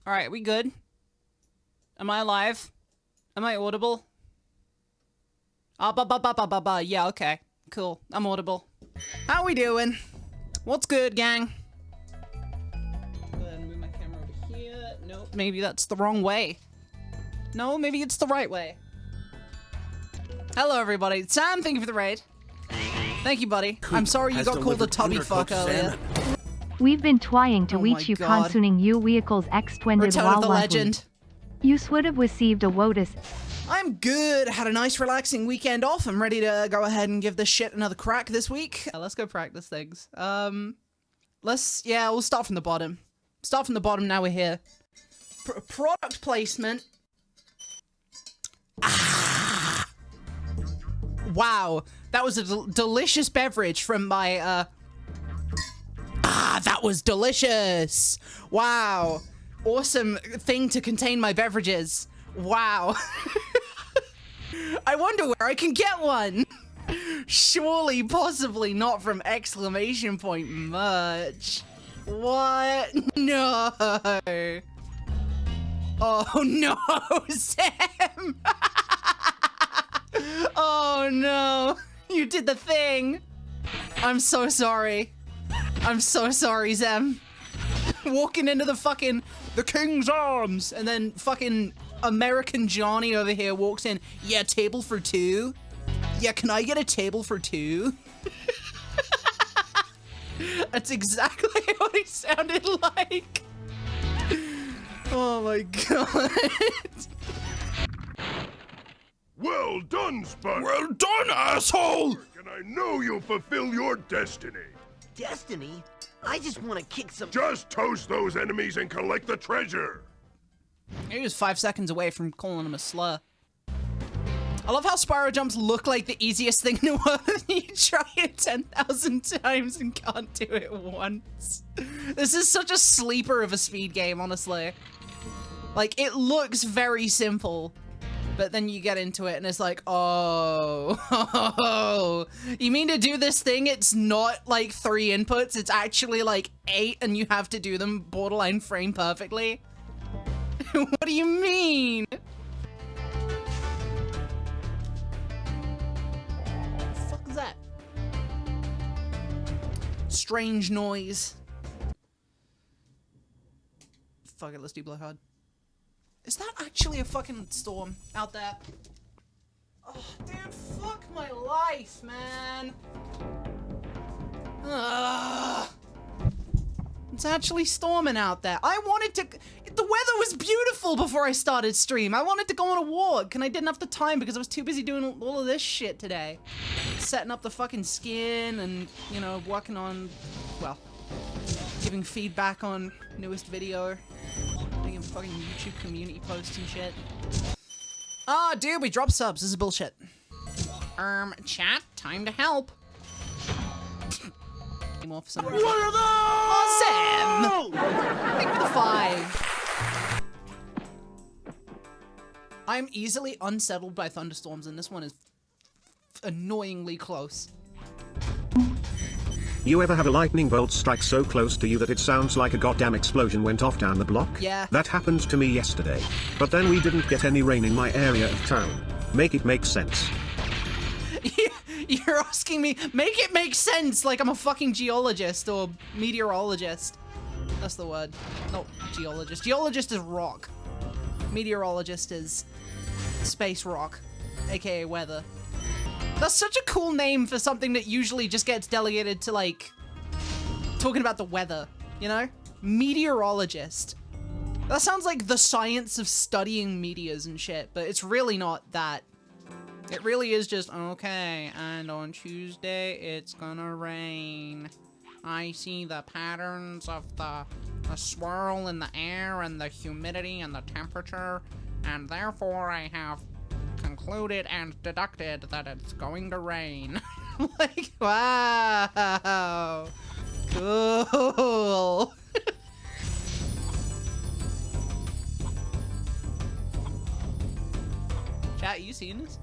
Alright, we good? Am I alive? Am I audible? Yeah, okay. Cool. I'm audible. How we doing? What's good, gang? Go ahead and move my camera over here. Nope, maybe that's the wrong way. No, maybe it's the right way. Hello, everybody. Sam, thank you for the raid. Thank you, buddy. I'm sorry you got called a tubby fuck earlier. We've been trying to reach you concerning you vehicles X20 Return of the legend. You would have received a WOTUS. I'm good. Had a nice relaxing weekend off. I'm ready to go ahead and give this shit another crack this week. Let's go practice things. We'll start from the bottom. Start from the bottom, now we're here. Product placement. Ah! Wow. That was a delicious beverage from my, that was delicious. Wow. Awesome thing to contain my beverages. Wow. I wonder where I can get one. Surely, possibly not from exclamation point merch. What? No. Oh no, Sam. Oh no. You did the thing. I'm so sorry. I'm so sorry, Sam. Walking into the King's Arms, and then fucking American Johnny over here walks in. Yeah, table for two? Yeah, can I get a table for two? That's exactly what he sounded like. Oh my god. Well done, Spud. Well done, asshole! And I know you'll fulfill your destiny. Destiny? I just want to kick some— Just toast those enemies and collect the treasure. He was 5 seconds away from calling him a slur. I love how Spyro jumps look like the easiest thing in the world. You try it 10,000 times and can't do it once. This is such a sleeper of a speed game, honestly. Like, it looks very simple, but then you get into it and it's like, oh, you mean to do this thing? It's not like 3 inputs, it's actually like 8 and you have to do them borderline frame perfectly? What do you mean? What the fuck is that? Strange noise. Fuck it, let's do Blowhard. Is that actually a fucking storm out there? Oh, dude, fuck my life, man. Ugh. It's actually storming out there. I wanted to— the weather was beautiful before I started stream. I wanted to go on a walk, and I didn't have the time because I was too busy doing all of this shit today. Setting up the fucking skin and, you know, working on, well, giving feedback on newest video. Making fucking YouTube community posts and shit. Ah, dude, we dropped subs. This is bullshit. Chat, time to help. More for some reason. What are those? Oh, Sam! Thank you for the 5. I'm easily unsettled by thunderstorms, and this one is annoyingly close. You ever have a lightning bolt strike so close to you that it sounds like a goddamn explosion went off down the block? Yeah. That happened to me yesterday. But then we didn't get any rain in my area of town. Make it make sense. You're asking me, make it make sense like I'm a fucking geologist or meteorologist. That's the word. Not geologist. Geologist is rock. Meteorologist is space rock, aka weather. That's such a cool name for something that usually just gets delegated to, like, talking about the weather, you know? Meteorologist. That sounds like the science of studying meteors and shit, but it's really not that. It really is just, okay, and on Tuesday it's gonna rain. I see the patterns of the swirl in the air and the humidity and the temperature, and therefore I have concluded and deducted that it's going to rain. Like, wow. Cool. Chat, are you seeing this?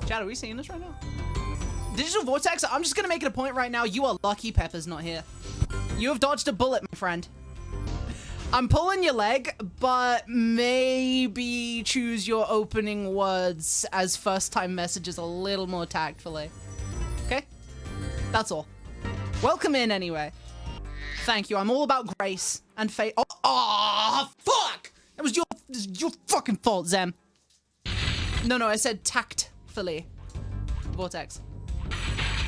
Chat, are we seeing this right now? Digital Vortex, I'm just gonna make it a point right now. You are lucky Pepper's not here. You have dodged a bullet, my friend. I'm pulling your leg, but maybe choose your opening words as first-time messages a little more tactfully. Okay? That's all. Welcome in anyway. Thank you. I'm all about grace and faith. Oh, fuck! That was your fucking fault, Zem. No, I said tactfully. Vortex.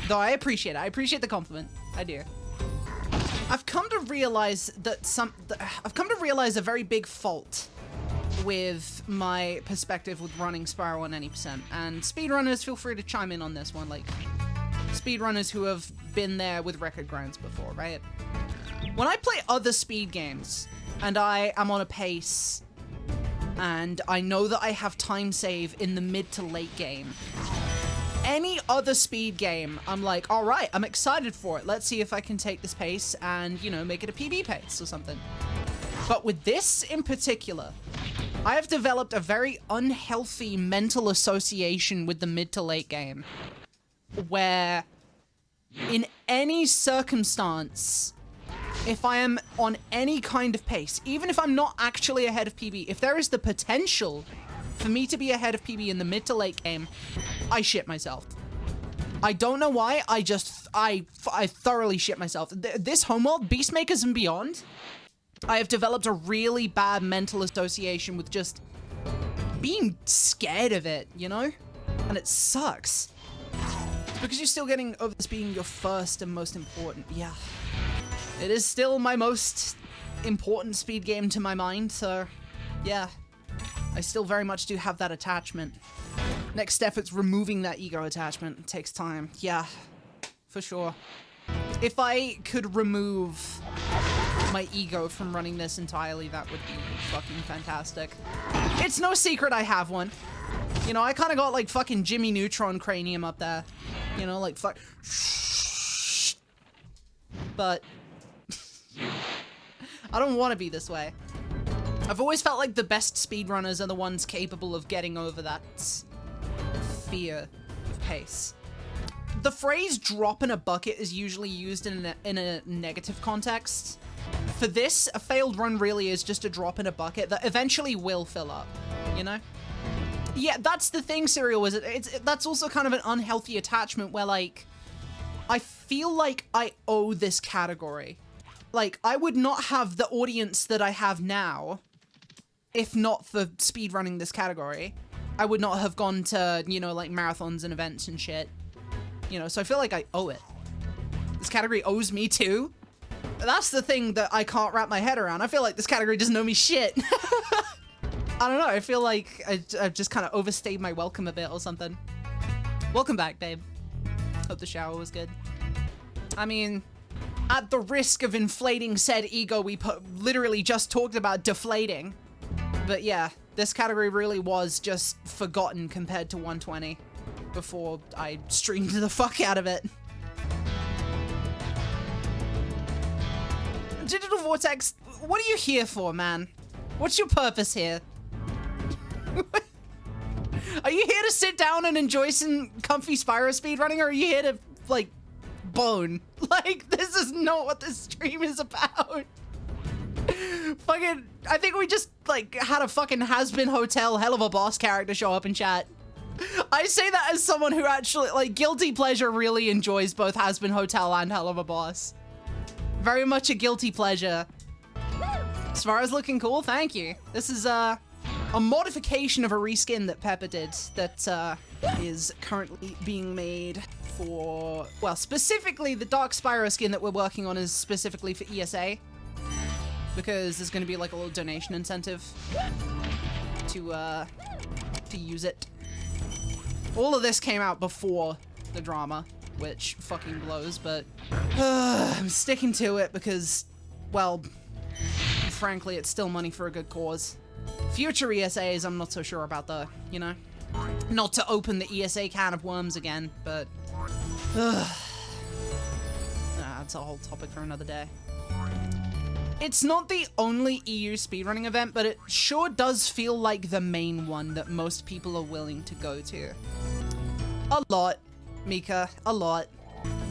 Though I appreciate it. I appreciate the compliment. I do. I've come to realize a very big fault with my perspective with running Spyro on any percent. And speedrunners, feel free to chime in on this one. Like, speedrunners who have been there with record grinds before, right? When I play other speed games, and I am on a pace, and I know that I have time save in the mid to late game, any other speed game, I'm like, all right, I'm excited for it. Let's see if I can take this pace and, you know, make it a PB pace or something. But with this in particular, I have developed a very unhealthy mental association with the mid to late game, where in any circumstance, if I am on any kind of pace, even if I'm not actually ahead of PB, if there is the potential for me to be ahead of PB in the mid to late game, I shit myself. I don't know why, I thoroughly shit myself. This homeworld, Beastmakers and Beyond, I have developed a really bad mental association with just being scared of it, you know? And it sucks. It's because you're still getting over this being your first and most important. Yeah. It is still my most important speed game to my mind, so yeah. I still very much do have that attachment. Next step is removing that ego attachment. It takes time. Yeah, for sure. If I could remove my ego from running this entirely, that would be fucking fantastic. It's no secret I have one. You know, I kind of got like fucking Jimmy Neutron cranium up there. You know, like fuck. But I don't want to be this way. I've always felt like the best speedrunners are the ones capable of getting over that fear of pace. The phrase drop in a bucket is usually used in a negative context. For this, a failed run really is just a drop in a bucket that eventually will fill up, you know? Yeah, that's the thing, Serial, is that's also kind of an unhealthy attachment where, like, I feel like I owe this category. Like, I would not have the audience that I have now if not for speedrunning this category. I would not have gone to, you know, like, marathons and events and shit. You know, so I feel like I owe it. This category owes me too. That's the thing that I can't wrap my head around. I feel like this category doesn't owe me shit. I don't know, I feel like I've just kind of overstayed my welcome a bit or something. Welcome back, babe. Hope the shower was good. I mean, at the risk of inflating said ego we literally just talked about deflating. But yeah, this category really was just forgotten compared to 120 before I streamed the fuck out of it. Digital Vortex, what are you here for, man? What's your purpose here? Are you here to sit down and enjoy some comfy Spyro speedrunning, or are you here to, like, bone? Like, this is not what this stream is about. Fucking, I think we just, like, had a fucking has-been hotel hell of a boss character show up in chat. I say that as someone who actually, like, guilty pleasure really enjoys both has-been hotel and hell of a boss. Very much a guilty pleasure. As far as looking cool, thank you. This is, a modification of a reskin that Pepper did that, is currently being made for, well, specifically the Dark Spyro skin that we're working on is specifically for ESA. Because there's gonna be like a little donation incentive to use it. All of this came out before the drama, which fucking blows, but I'm sticking to it because, well, frankly, it's still money for a good cause. Future ESAs, I'm not so sure about the, you know, not to open the ESA can of worms again, but that's a whole topic for another day. It's not the only EU speedrunning event, but it sure does feel like the main one that most people are willing to go to. A lot, Mika, a lot.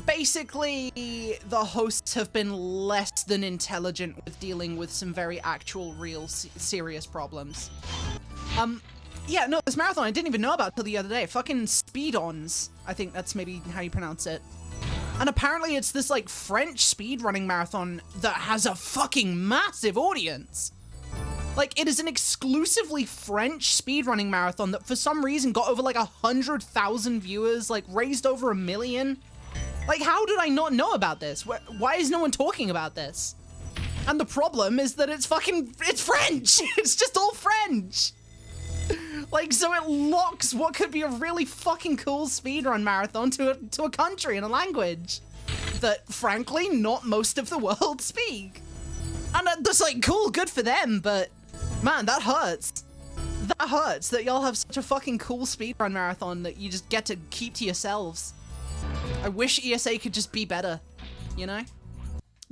basically, the hosts have been less than intelligent with dealing with some very actual, real, serious problems. Yeah, no, this marathon I didn't even know about till the other day. Fucking speed-ons. I think that's maybe how you pronounce it. And apparently it's this, like, French speedrunning marathon that has a fucking massive audience. Like, it is an exclusively French speedrunning marathon that for some reason got over, like, 100,000 viewers, like, raised over 1 million. Like, how did I not know about this? Why is no one talking about this? And the problem is that it's French! It's just all French! Like, so it locks what could be a really fucking cool speedrun marathon to a country and a language that, frankly, not most of the world speak. And that's like, cool, good for them, but man, that hurts. That hurts that y'all have such a fucking cool speedrun marathon that you just get to keep to yourselves. I wish ESA could just be better, you know?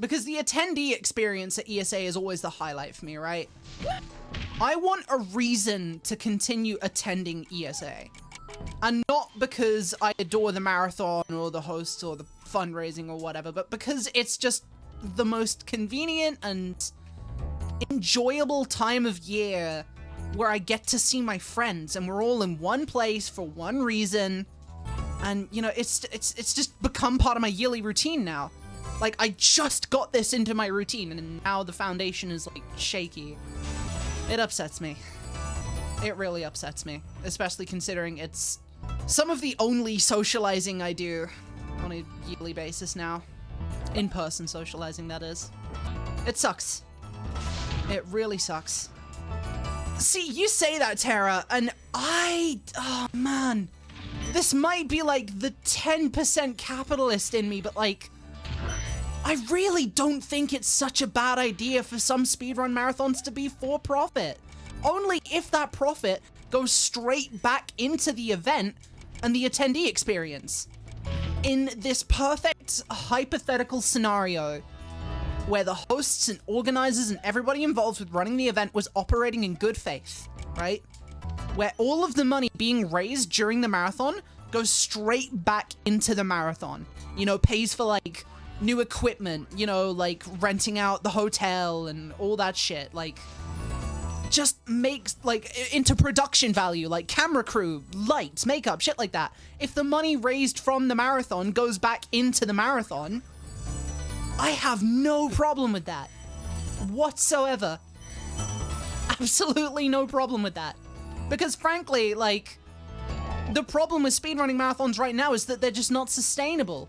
Because the attendee experience at ESA is always the highlight for me, right? I want a reason to continue attending ESA. And not because I adore the marathon or the hosts or the fundraising or whatever, but because it's just the most convenient and enjoyable time of year where I get to see my friends and we're all in one place for one reason. And, you know, it's just become part of my yearly routine now. Like, I just got this into my routine and now the foundation is, like, shaky. It upsets me. It really upsets me. Especially considering it's some of the only socializing I do on a yearly basis now. In-person socializing, that is. It sucks. It really sucks. See, you say that, Tara, and oh man. This might be like the 10% capitalist in me, but like, I really don't think it's such a bad idea for some speedrun marathons to be for profit. Only if that profit goes straight back into the event and the attendee experience. In this perfect hypothetical scenario where the hosts and organizers and everybody involved with running the event was operating in good faith, right? Where all of the money being raised during the marathon goes straight back into the marathon. You know, pays for like new equipment, you know, like renting out the hotel and all that shit. Like, just makes, like, into production value, like camera crew, lights, makeup, shit like that. If the money raised from the marathon goes back into the marathon, I have no problem with that. Whatsoever. Absolutely no problem with that. Because frankly, like, the problem with speedrunning marathons right now is that they're just not sustainable.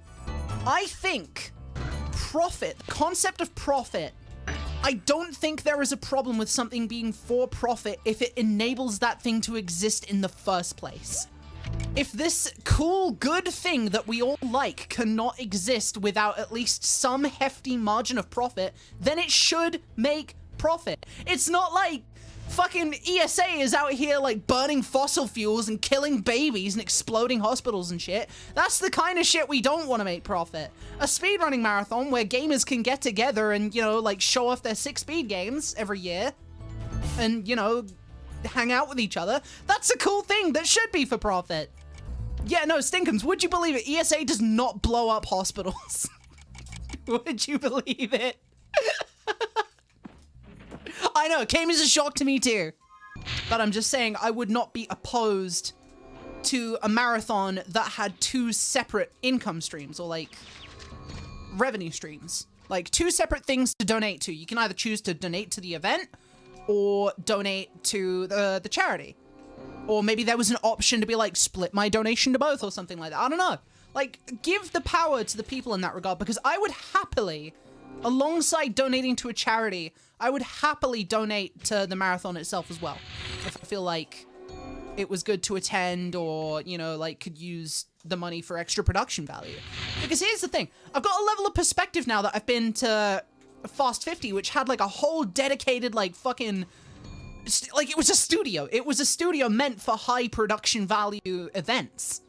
I think profit, the concept of profit, I don't think there is a problem with something being for profit if it enables that thing to exist in the first place. If this cool, good thing that we all like cannot exist without at least some hefty margin of profit, then it should make profit. It's not like fucking ESA is out here like burning fossil fuels and killing babies and exploding hospitals and shit. That's the kind of shit we don't want to make profit. A speedrunning marathon where gamers can get together and, you know, like show off their 6 speed games every year and, you know, hang out with each other. That's a cool thing that should be for profit. Yeah, no, Stinkums, would you believe it? ESA does not blow up hospitals. Would you believe it? I know, it came as a shock to me too. But I'm just saying, I would not be opposed to a marathon that had 2 separate income streams or like revenue streams. Like 2 separate things to donate to. You can either choose to donate to the event or donate to the charity. Or maybe there was an option to be like, split my donation to both or something like that. I don't know. Like, give the power to the people in that regard, because I would happily, alongside donating to a charity, I would happily donate to the marathon itself as well. If I feel like it was good to attend or, you know, like could use the money for extra production value. Because here's the thing. I've got a level of perspective now that I've been to Fast 50, which had like a whole dedicated like fucking, like it was a studio. It was a studio meant for high production value events.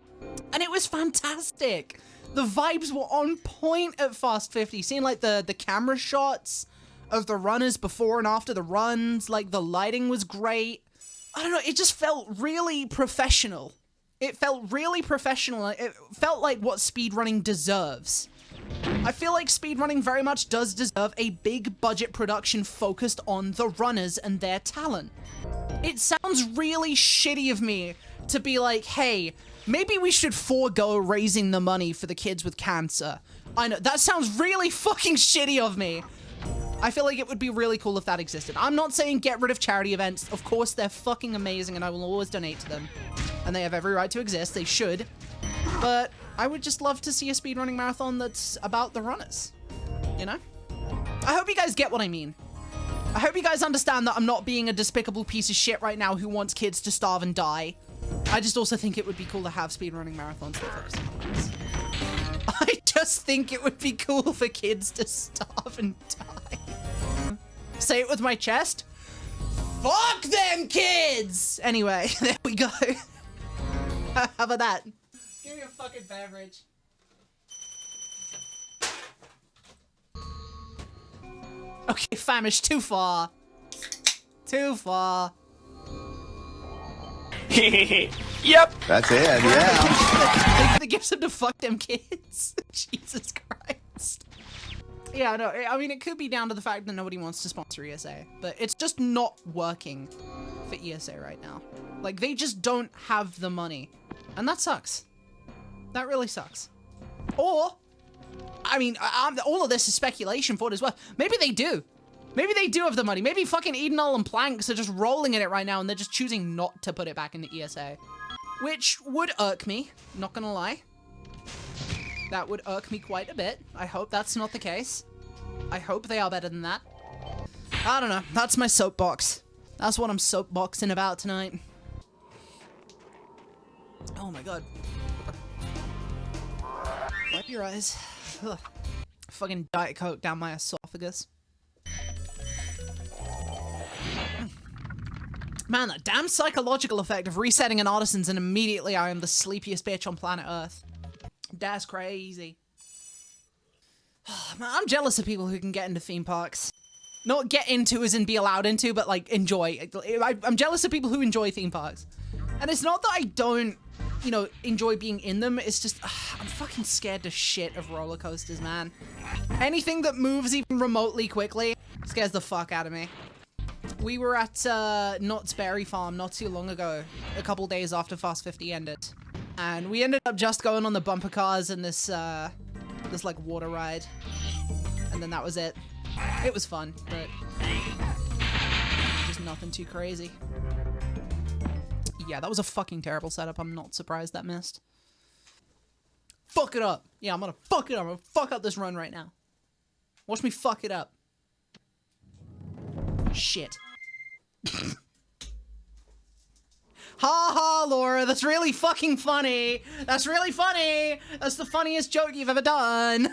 And it was fantastic. The vibes were on point at Fast 50. Seeing like the camera shots of the runners before and after the runs, like the lighting was great. I don't know, it just felt really professional. It felt really professional. It felt like what speedrunning deserves. I feel like speedrunning very much does deserve a big budget production focused on the runners and their talent. It sounds really shitty of me to be like, hey, maybe we should forego raising the money for the kids with cancer. I know, that sounds really fucking shitty of me. I feel like it would be really cool if that existed. I'm not saying get rid of charity events. Of course, they're fucking amazing and I will always donate to them. And they have every right to exist. They should. But I would just love to see a speedrunning marathon that's about the runners. You know? I hope you guys get what I mean. I hope you guys understand that I'm not being a despicable piece of shit right now who wants kids to starve and die. I just also think it would be cool to have speedrunning marathons that focus on runners. I just think it would be cool for kids to starve and die. Say it with my chest. Fuck them kids! Anyway, there we go. How about that? Give me a fucking beverage. Okay, famish, too far. Too far. Yep. That's it, yeah. They gives him to fuck them kids. Jesus Christ. Yeah, no, I mean, it could be down to the fact that nobody wants to sponsor ESA, but it's just not working for ESA right now. Like, they just don't have the money. And that sucks. That really sucks. Or, I mean, all of this is speculation for what it's worth. Maybe they do. Maybe they do have the money. Maybe fucking Edenol and Planks are just rolling in it right now and they're just choosing not to put it back into ESA. Which would irk me, not gonna lie. That would irk me quite a bit. I hope that's not the case. I hope they are better than that. I don't know. That's my soapbox. That's what I'm soapboxing about tonight. Oh my god. Wipe your eyes. Ugh. Fucking Diet Coke down my esophagus. Man, that damn psychological effect of resetting an artisans and immediately I am the sleepiest bitch on planet Earth. That's crazy. Man, I'm jealous of people who can get into theme parks. Not get into as in be allowed into, but like enjoy. I'm jealous of people who enjoy theme parks. And it's not that I don't, you know, enjoy being in them. It's just, I'm fucking scared to shit of roller coasters, man. Anything that moves even remotely quickly scares the fuck out of me. We were at Knott's Berry Farm not too long ago, a couple days after Fast 50 ended. And we ended up just going on the bumper cars and this like water ride. And then that was it. It was fun, but just nothing too crazy. Yeah, that was a fucking terrible setup. I'm not surprised that missed. Fuck it up. Yeah, I'm gonna fuck it up. I'm gonna fuck up this run right now. Watch me fuck it up. Shit. Ha ha, Laura, that's really fucking funny. That's really funny. That's the funniest joke you've ever done.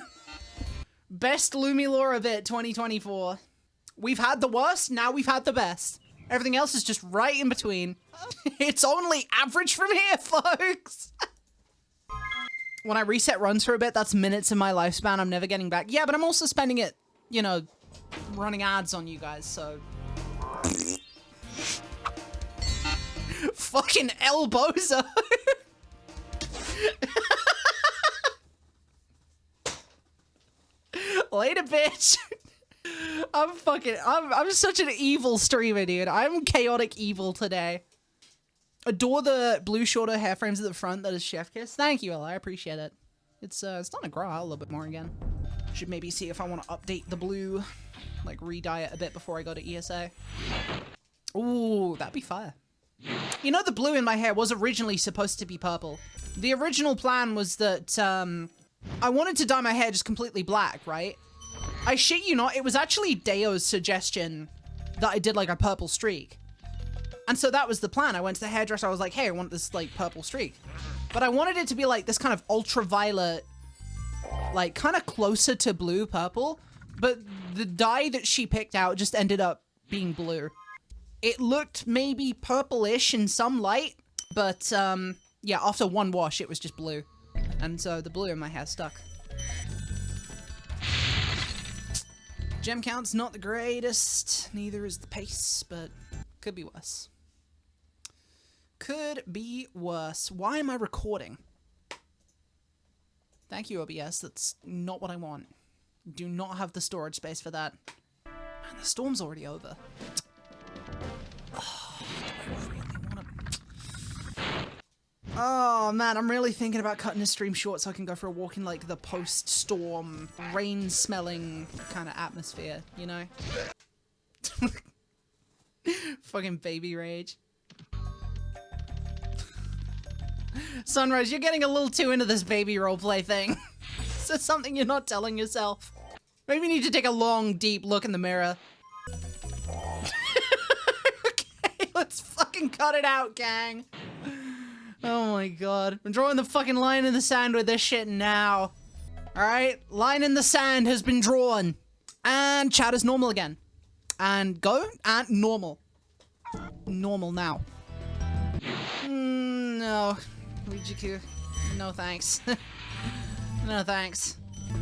Best lumilaura bit 2024. We've had the worst, now we've had the best. Everything else is just right in between. It's only average from here, folks. When I reset runs for a bit, that's minutes in my lifespan I'm never getting back. Yeah, but I'm also spending it, you know, running ads on you guys, so... Fucking elbozo. Later, bitch. I'm such an evil streamer, dude. I'm chaotic evil today. Adore the blue shorter hair frames at the front that is chef kiss. Thank you, Ella. I appreciate it. It's starting to grow out a little bit more again. Should maybe see if I want to update the blue, like re-dye it a bit before I go to ESA. Ooh, that'd be fire. You know, the blue in my hair was originally supposed to be purple. The original plan was that, I wanted to dye my hair just completely black, right? I shit you not, it was actually Deo's suggestion that I did like a purple streak. And so that was the plan. I went to the hairdresser, I was like, hey, I want this like purple streak. But I wanted it to be like this kind of ultraviolet, like kind of closer to blue purple. But the dye that she picked out just ended up being blue. It looked maybe purplish in some light, but yeah, after one wash, it was just blue. And so the blue in my hair stuck. Gem count's not the greatest, neither is the pace, but could be worse. Could be worse. Why am I recording? Thank you, OBS. That's not what I want. Do not have the storage space for that. Man, the storm's already over. Oh, do I really want to... Oh, man, I'm really thinking about cutting the stream short so I can go for a walk in, like, the post-storm, rain-smelling kind of atmosphere, you know? Fucking baby rage. Sunrise, you're getting a little too into this baby roleplay thing. Is that something you're not telling yourself? Maybe you need to take a long, deep look in the mirror. Okay, let's fucking cut it out, gang. Oh my god. I'm drawing the fucking line in the sand with this shit now. Alright, line in the sand has been drawn. And chat is normal again. And go, and normal. Normal now. No. GDQ. No thanks. No thanks.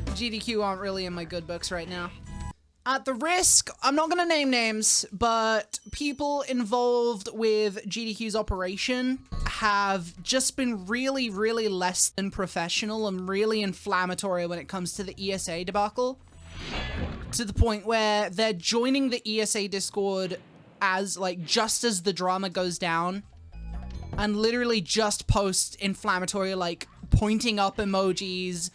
GDQ aren't really in my good books right now. At the risk, I'm not gonna name names, but people involved with GDQ's operation have just been really, really less than professional and really inflammatory when it comes to the ESA debacle. To the point where they're joining the ESA Discord as, like, just as the drama goes down. And literally just post inflammatory, like, pointing up emojis,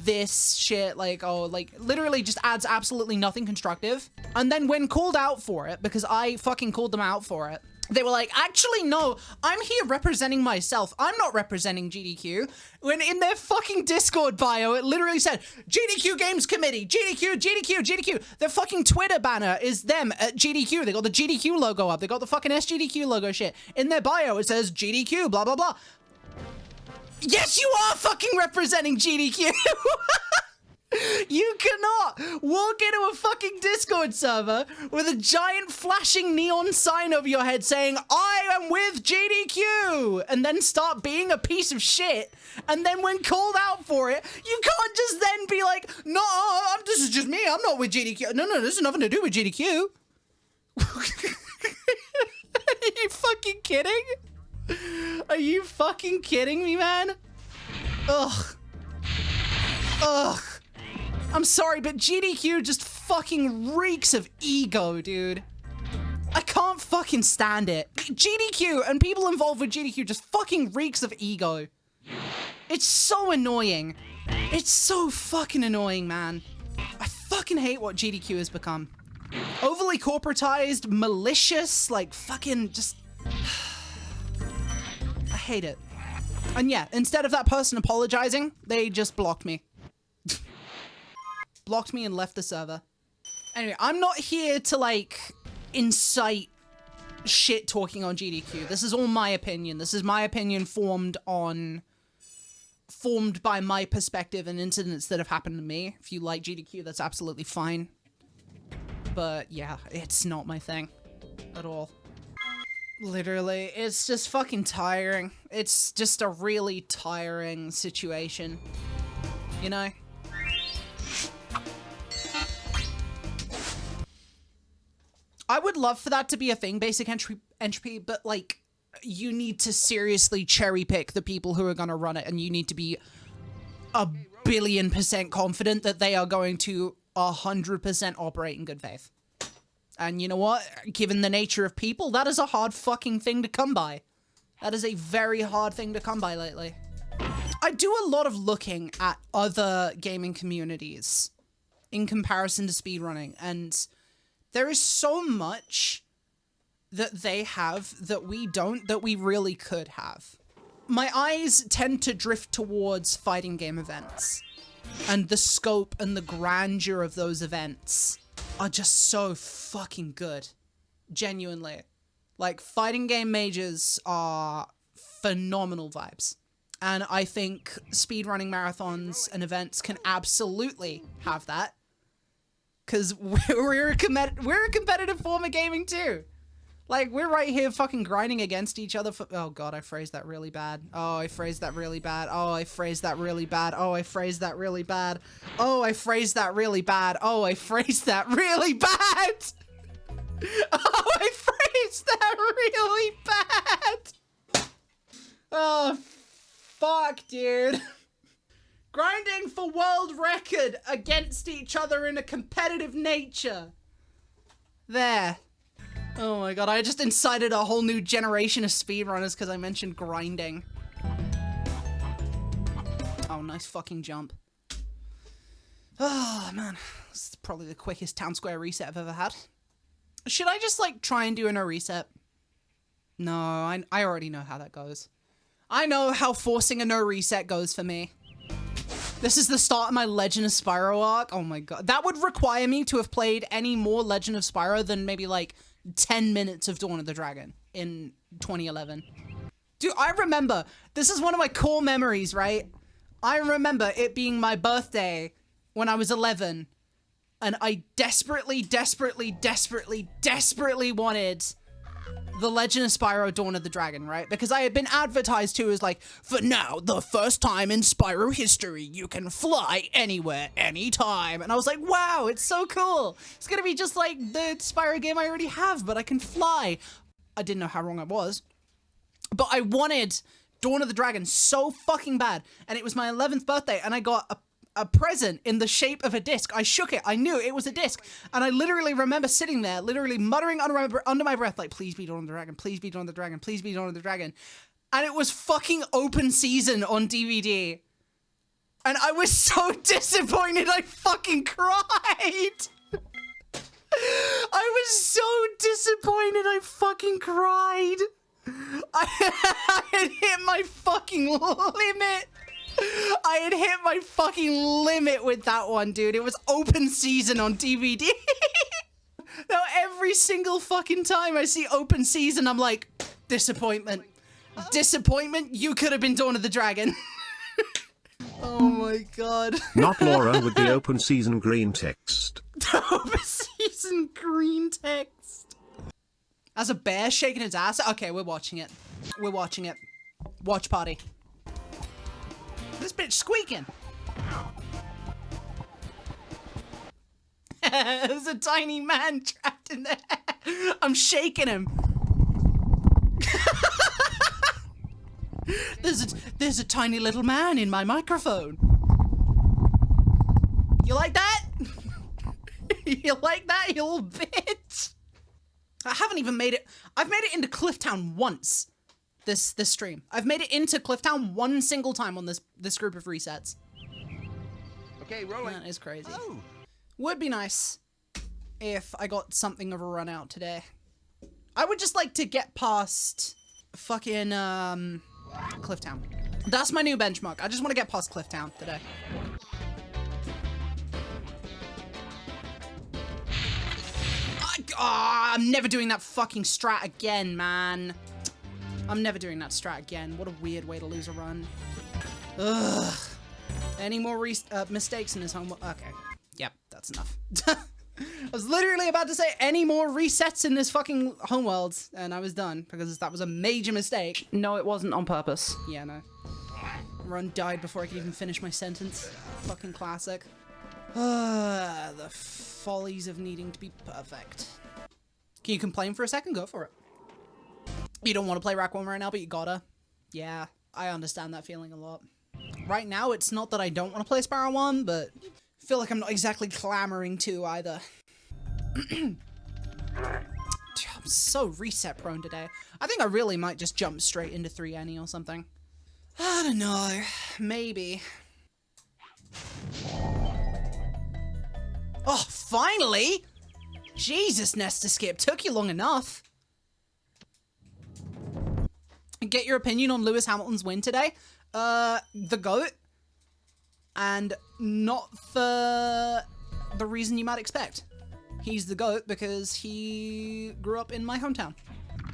this shit, like, oh, like, literally just adds absolutely nothing constructive. And then when called out for it, because I fucking called them out for it, they were like, actually, no, I'm here representing myself. I'm not representing GDQ. When in their fucking Discord bio, it literally said, GDQ Games Committee, GDQ, GDQ, GDQ. Their fucking Twitter banner is them at GDQ. They got the GDQ logo up. They got the fucking SGDQ logo shit. In their bio, it says GDQ, blah, blah, blah. Yes, you are fucking representing GDQ. You cannot walk into a fucking Discord server with a giant flashing neon sign over your head saying, I am with GDQ, and then start being a piece of shit. And then when called out for it, you can't just then be like, no, this is just me. I'm not with GDQ. No, this has nothing to do with GDQ. Are you fucking kidding? Are you fucking kidding me, man? Ugh. Ugh. I'm sorry, but GDQ just fucking reeks of ego, dude. I can't fucking stand it. GDQ and people involved with GDQ just fucking reeks of ego. It's so annoying. It's so fucking annoying, man. I fucking hate what GDQ has become. Overly corporatized, malicious, like fucking just... I hate it. And yeah, instead of that person apologizing, they just blocked me. Blocked me and left the server. Anyway, I'm not here to, like, incite shit talking on GDQ. This is all my opinion. This is my opinion formed by my perspective and incidents that have happened to me. If you like GDQ, that's absolutely fine. But yeah, it's not my thing at all. Literally, it's just fucking tiring. It's just a really tiring situation, you know? I would love for that to be a thing, basic entropy, but like, you need to seriously cherry pick the people who are gonna run it, and you need to be 1,000,000,000% confident that they are going to 100% operate in good faith. And you know what? Given the nature of people, that is a hard fucking thing to come by. That is a very hard thing to come by lately. I do a lot of looking at other gaming communities in comparison to speedrunning, and there is so much that they have that we don't, that we really could have. My eyes tend to drift towards fighting game events, and the scope and the grandeur of those events are just so fucking good. Genuinely. Like, fighting game majors are phenomenal vibes. And I think speedrunning marathons and events can absolutely have that. Because we're a competitive form of gaming too. Like, we're right here fucking grinding against each other for— oh god, I phrased that really bad. Oh, I phrased that really bad. Oh, I phrased that really bad. Oh, I phrased that really bad. Oh, I phrased that really bad. Oh, I phrased that really bad. Oh, I phrased that really bad. Oh, fuck, dude. Grinding for world record against each other in a competitive nature. There. Oh my god, I just incited a whole new generation of speedrunners because I mentioned grinding. Oh, nice fucking jump. Oh, man. This is probably the quickest town square reset I've ever had. Should I just, like, try and do a no reset? No, I already know how that goes. I know how forcing a no reset goes for me. This is the start of my Legend of Spyro arc. Oh my god. That would require me to have played any more Legend of Spyro than maybe like 10 minutes of Dawn of the Dragon in 2011. Dude, I remember, this is one of my core memories, right? I remember it being my birthday when I was 11, and I desperately wanted The Legend of Spyro Dawn of the Dragon, right? Because I had been advertised to as like, for now, the first time in Spyro history, you can fly anywhere, anytime. And I was like, wow, it's so cool. It's gonna be just like the Spyro game I already have, but I can fly. I didn't know how wrong I was. But I wanted Dawn of the Dragon so fucking bad. And it was my 11th birthday, and I got a present in the shape of a disc. I shook it. I knew it was a disc. And I literally remember sitting there, literally muttering under my breath, like, please be Dawn of the Dragon, please be Dawn of the Dragon, please be Dawn of the Dragon. And it was fucking open season on DVD. And I was so disappointed, I fucking cried. I was so disappointed, I fucking cried. I had hit my fucking limit. I had hit my fucking limit with that one, dude. It was open season on DVD. Now, every single fucking time I see open season, I'm like, disappointment. Disappointment? You could have been Dawn of the Dragon. Oh my god. Not Laura with the open season green text. Open season green text. As a bear shaking its ass? Okay, we're watching it. We're watching it. Watch party. This bitch squeaking. There's a tiny man trapped in there. I'm shaking him. There's a tiny little man in my microphone. You like that? You like that, you little bitch? I haven't even made it. I've made it into Clifftown once. This stream. I've made it into Clifftown one single time on this group of resets. Okay, rolling. That is crazy. Oh. Would be nice if I got something of a run out today. I would just like to get past fucking Clifftown. That's my new benchmark. I just want to get past Clifftown today. I'm never doing that fucking strat again, man. I'm never doing that strat again. What a weird way to lose a run. Ugh. Any more mistakes in his homework? Okay. Yep, that's enough. I was literally about to say any more resets in this fucking homeworld, and I was done, because that was a major mistake. No, it wasn't on purpose. Yeah, no. Run died before I could even finish my sentence. Fucking classic. The follies of needing to be perfect. Can you complain for a second? Go for it. You don't want to play Rack 1 right now, but you gotta. Yeah, I understand that feeling a lot. Right now, it's not that I don't want to play Spyro 1, but I feel like I'm not exactly clamoring to either. I'm so reset prone today. I think I really might just jump straight into 3NE or something. I don't know. Maybe. Oh, finally! Jesus, Nesta Skip. Took you long enough. Get your opinion on Lewis Hamilton's win today. The GOAT. And not for the reason you might expect. He's the GOAT because he grew up in my hometown.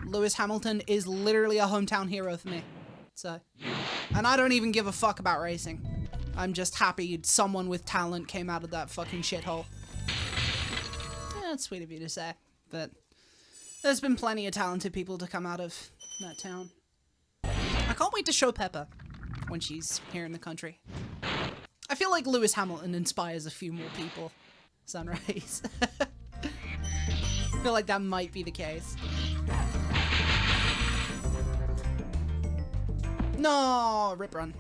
Lewis Hamilton is literally a hometown hero for me. So, and I don't even give a fuck about racing. I'm just happy someone with talent came out of that fucking shithole. Yeah, that's sweet of you to say, but there's been plenty of talented people to come out of that town. I can't wait to show Peppa when she's here in the country. I feel like Lewis Hamilton inspires a few more people. Sunrise. I feel like that might be the case. No, rip run.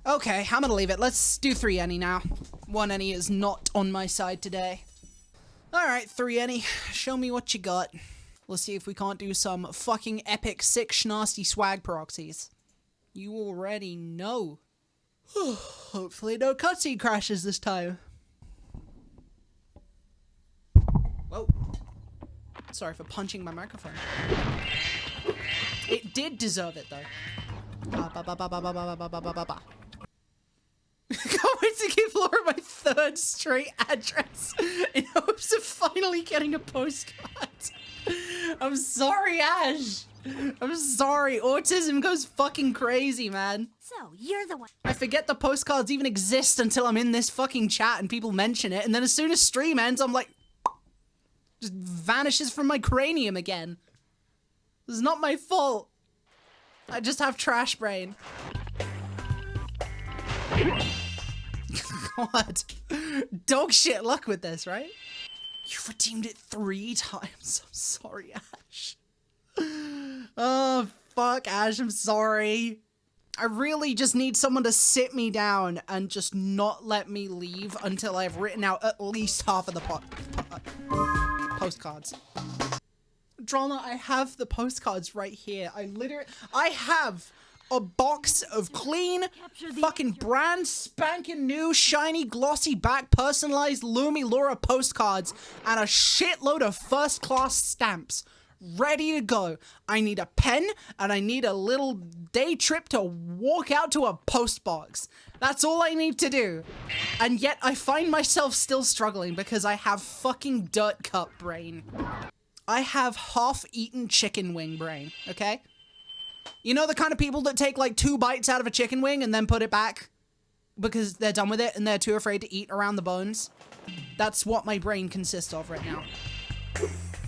Okay, I'm gonna leave it. Let's do 3 any now. 1 any is not on my side today. Alright, 3 any. Show me what you got. Let's see if we can't do some fucking epic, sick, schnasty swag proxies. You already know. Hopefully no cutscene crashes this time. Whoa. Sorry for punching my microphone. It did deserve it, though. Can't wait to give Laura my 3rd straight address in hopes of finally getting a postcard. I'm sorry, Ash. I'm sorry. Autism goes fucking crazy, man. So, you're the one. I forget the postcards even exist until I'm in this fucking chat and people mention it, and then as soon as stream ends, I'm like... just vanishes from my cranium again. This is not my fault. I just have trash brain. What? Dog shit luck with this, right? You've redeemed it 3 times. I'm sorry, Ash. Oh, fuck, Ash, I'm sorry. I really just need someone to sit me down and just not let me leave until I've written out at least half of the postcards. Drama, I have the postcards right here. I have a box of clean, fucking brand spanking new, shiny, glossy back, personalized lumilaura postcards and a shitload of first class stamps. Ready to go. I need a pen and I need a little day trip to walk out to a post box. That's all I need to do. And yet I find myself still struggling because I have fucking dirt cup brain. I have half-eaten chicken wing brain, okay? You know the kind of people that take like 2 bites out of a chicken wing and then put it back because they're done with it and they're too afraid to eat around the bones? That's what my brain consists of right now.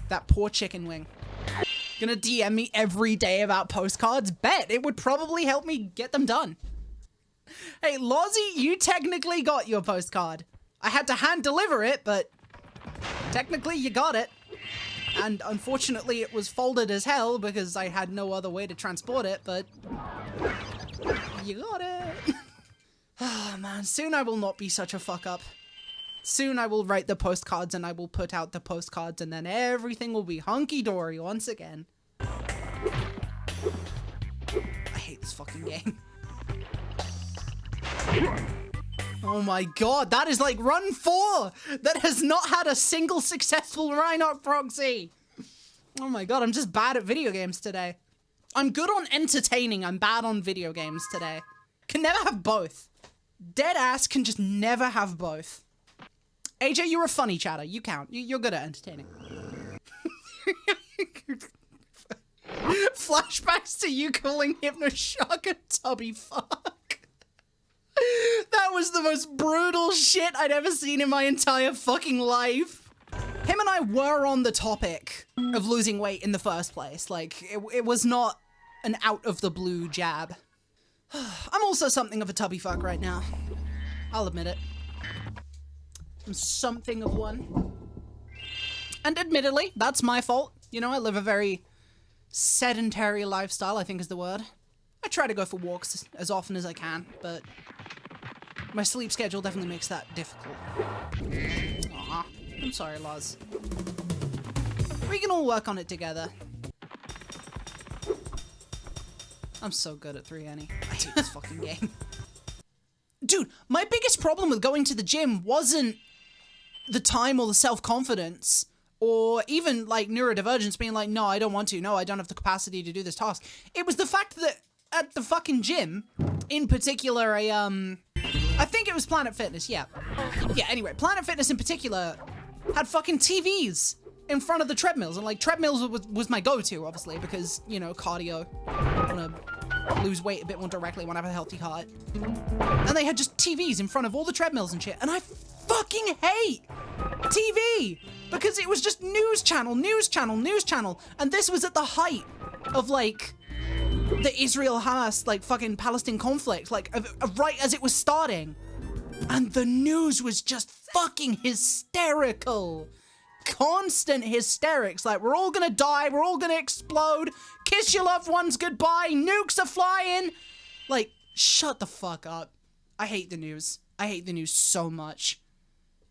That poor chicken wing. Gonna DM me every day about postcards? Bet! It would probably help me get them done. Hey, Lozzie, you technically got your postcard. I had to hand deliver it, but technically you got it. And unfortunately it was folded as hell because I had no other way to transport it, but you got it. Oh man, soon I will not be such a fuck up. Soon I will write the postcards and I will put out the postcards and then everything will be hunky-dory once again. I hate this fucking game. Oh my god, that is like run 4 that has not had a single successful Reinhardt proxy. Oh my god, I'm just bad at video games today. I'm good on entertaining, I'm bad on video games today. Can never have both. Dead ass can just never have both. AJ, you're a funny chatter. You count. You're good at entertaining. Flashbacks to you calling Hypnoshock a tubby fuck. That was the most brutal shit I'd ever seen in my entire fucking life. Him and I were on the topic of losing weight in the first place. Like, it was not an out-of-the-blue jab. I'm also something of a tubby fuck right now. I'll admit it. I'm something of one. And admittedly, that's my fault. You know, I live a very sedentary lifestyle, I think is the word. I try to go for walks as often as I can, but my sleep schedule definitely makes that difficult. Aw, I'm sorry, Laz. We can all work on it together. I'm so good at 3 Any. I hate this fucking game. Dude, my biggest problem with going to the gym wasn't the time or the self-confidence or even like neurodivergence being like, no, I don't want to. No, I don't have the capacity to do this task. It was the fact that at the fucking gym, in particular, I think it was Planet Fitness, yeah. Yeah, anyway, Planet Fitness in particular had fucking TVs in front of the treadmills. And like treadmills was my go-to, obviously, because, you know, cardio. I want to lose weight a bit more directly when I have a healthy heart. And they had just TVs in front of all the treadmills and shit. And I fucking hate TV because it was just news channel. And this was at the height of like the Israel-Hamas, like fucking Palestine conflict, like right as it was starting. And the news was just fucking hysterical. Constant hysterics, like we're all gonna die, we're all gonna explode, kiss your loved ones goodbye, nukes are flying. Like, shut the fuck up. I hate the news. I hate the news so much.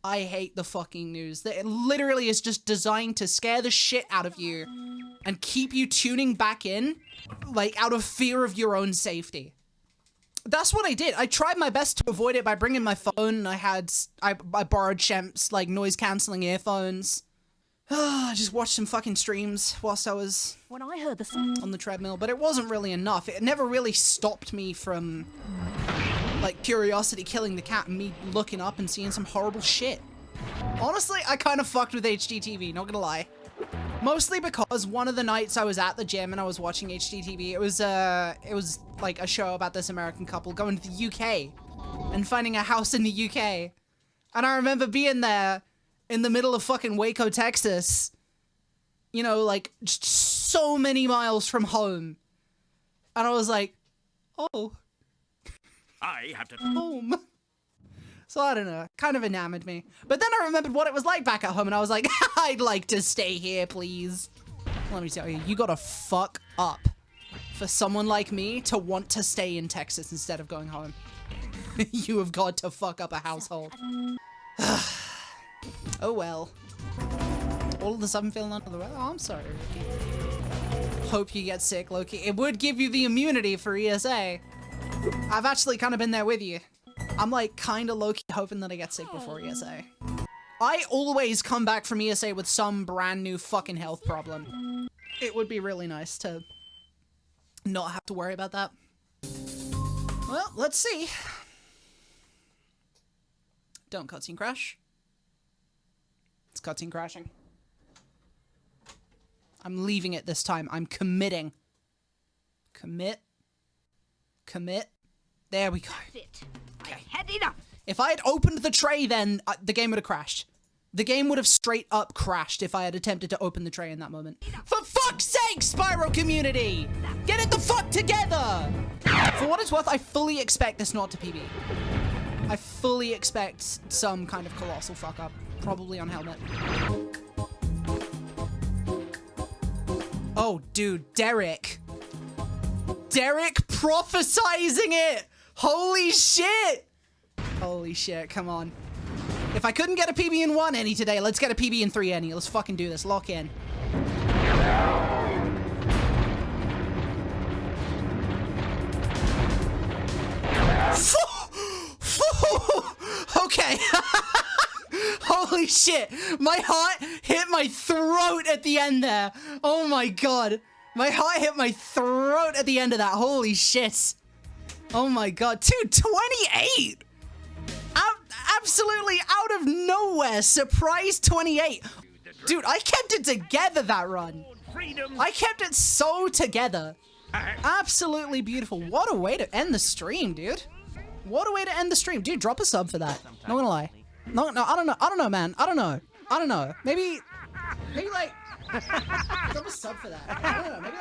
I hate the fucking news. That it literally is just designed to scare the shit out of you and keep you tuning back in, like, out of fear of your own safety. That's what I did. I tried my best to avoid it by bringing my phone. I borrowed Shemp's, like, noise-canceling earphones. I just watched some fucking streams whilst I was When I heard the on the treadmill, but it wasn't really enough. It never really stopped me from, like, curiosity killing the cat and me looking up and seeing some horrible shit. Honestly, I kind of fucked with HGTV, not gonna lie. Mostly because one of the nights I was at the gym and I was watching HGTV, it was like a show about this American couple going to the UK and finding a house in the UK. And I remember being there in the middle of fucking Waco, Texas, you know, like, just so many miles from home. And I was like, oh. I have to. Home. So I don't know, kind of enamored me. But then I remembered what it was like back at home and I was like, I'd like to stay here, please. Let me tell you, you gotta fuck up for someone like me to want to stay in Texas instead of going home. You have got to fuck up a household. Oh well. All of a sudden feeling under the weather. Oh, I'm sorry, Ricky. Hope you get sick, Loki. It would give you the immunity for ESA. I've actually kind of been there with you. I'm like kind of low-key hoping that I get sick before ESA. I always come back from ESA with some brand new fucking health problem. It would be really nice to not have to worry about that. Well, let's see. Don't cutscene crash. It's cutscene crashing. I'm leaving it this time. I'm committing. Commit. Commit. There we go. I had enough. If I had opened the tray, then the game would have crashed. The game would have straight up crashed if I had attempted to open the tray in that moment. For fuck's sake, Spyro community! Get it the fuck together! For what it's worth, I fully expect this not to PB. I fully expect some kind of colossal fuck up. Probably on helmet. Oh, dude, Derek. Derek prophesizing it! Holy shit! Holy shit, come on. If I couldn't get a PB in 1 Any today, let's get a PB in 3 Any. Let's fucking do this. Lock in. Okay. Holy shit. My heart hit my throat at the end there. Oh my god. My heart hit my throat at the end of that. Holy shit. Oh my god. Dude, 28! Absolutely out of nowhere. Surprise 28. Dude, I kept it together that run. I kept it so together. Absolutely beautiful. What a way to end the stream, dude. What a way to end the stream. Dude, drop a sub for that. Not gonna lie. No, I don't know. I don't know, man. I don't know. Maybe like, drop a sub for that. I don't know. Maybe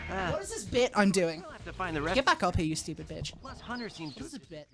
like, what is this bit I'm doing? I'll have to find the rest. Get back up here, you stupid bitch. Plus, Hunter seems to This is a bit.